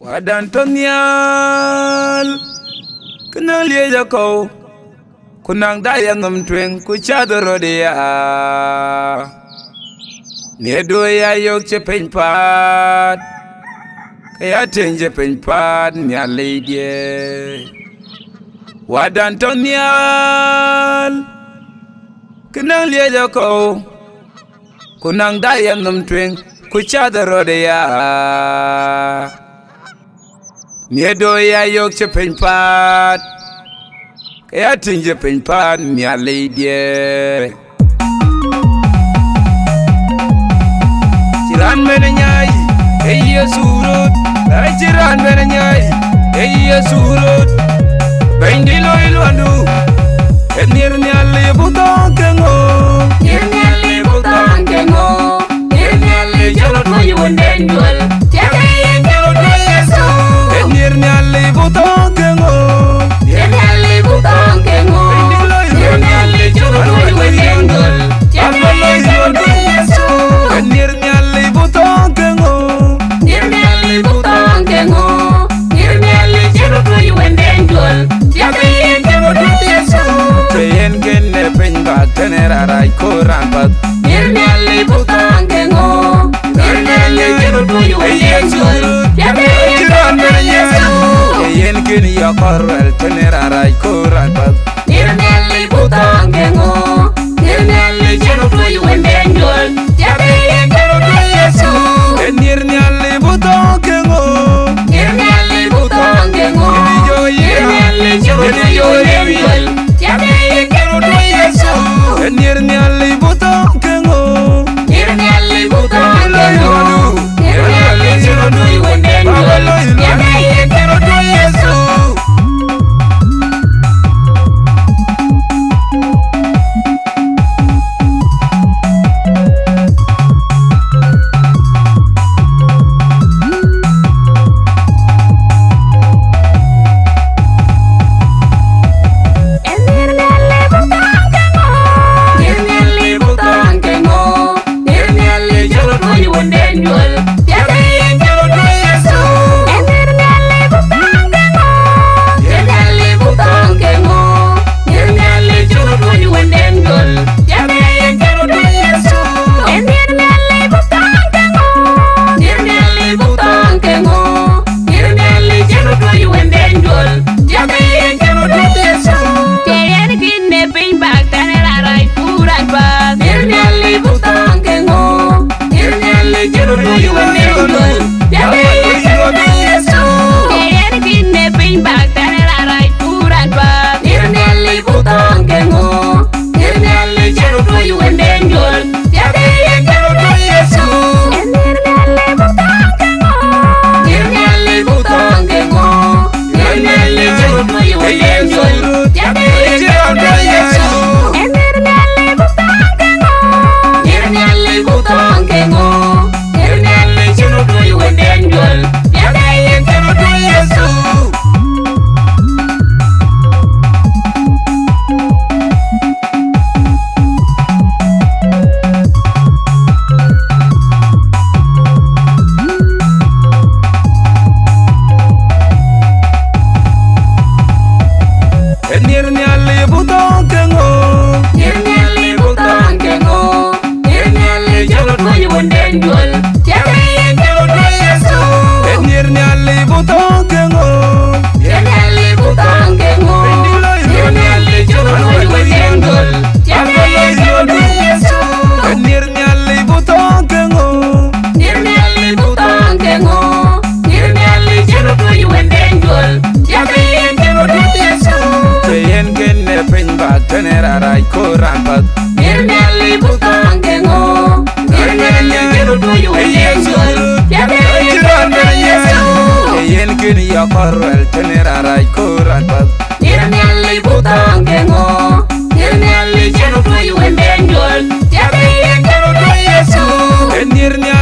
Wadan Tonyal Kunang Liya Ko Kunang Dayangam Twin Kuchadorodia Nedoya Yok Chepin Pad Kaya Tinge Pin Pad Nya Lady Wadan Tonyal Kunang Liya Ko Kunang Dayangam Twin Kuchadorodia Nedoya Yok Chepin Pad Kaya Tinge Pin Pad Nya Lady Jiran menanyai, iya surut. Jiran menanyai, iya surut. Bendilo iluandu, nirnya lebutong kengo, nirnya lebutong kengo, nirnya lejalot mayu wendenjual, tiada yang jalot mayesu. Nirnya lebutong kengo, nirnya lebutong kengo, nirnya lejalot mayu wendenjual, tiada yang jalot mayesu. Nirnya lebutong kengo, nirnya lebutong kengo, nirnya lejalot mayu wendenjual, tiada yang jalot mayesu. Yen kene penga tenera rai korampat, nirnya lebutong kengo, nirnya lejalot mayu wendenjual, tiada yang jalot mayesu. Yen kene yakorel tenera rai korampat, nirnya lebutong kengo, nirnya lejalot mayu wendenjual, tiada yang jalot mayesu. Nirnya lebutong kengo, nirnya lebutong kengo, nirnya lejalot mayu wendenjual, tiada yang jalot mayesu. Nirnya lebutong kengo, nirnya lebutong kengo, nirnya lejalot mayu wendenjual, tiada yang jalot mayesu. Tenera rai korampat, nirnya lebutong kengo, nirnya lejalot mayu wendenjual, tiada yang jalot mayesu. Yen kini yakorel tenera rai korampat, nirnya lebutong kengo, nirnya lejalot mayu wendenjual, tiada yang jalot mayesu. Nirnya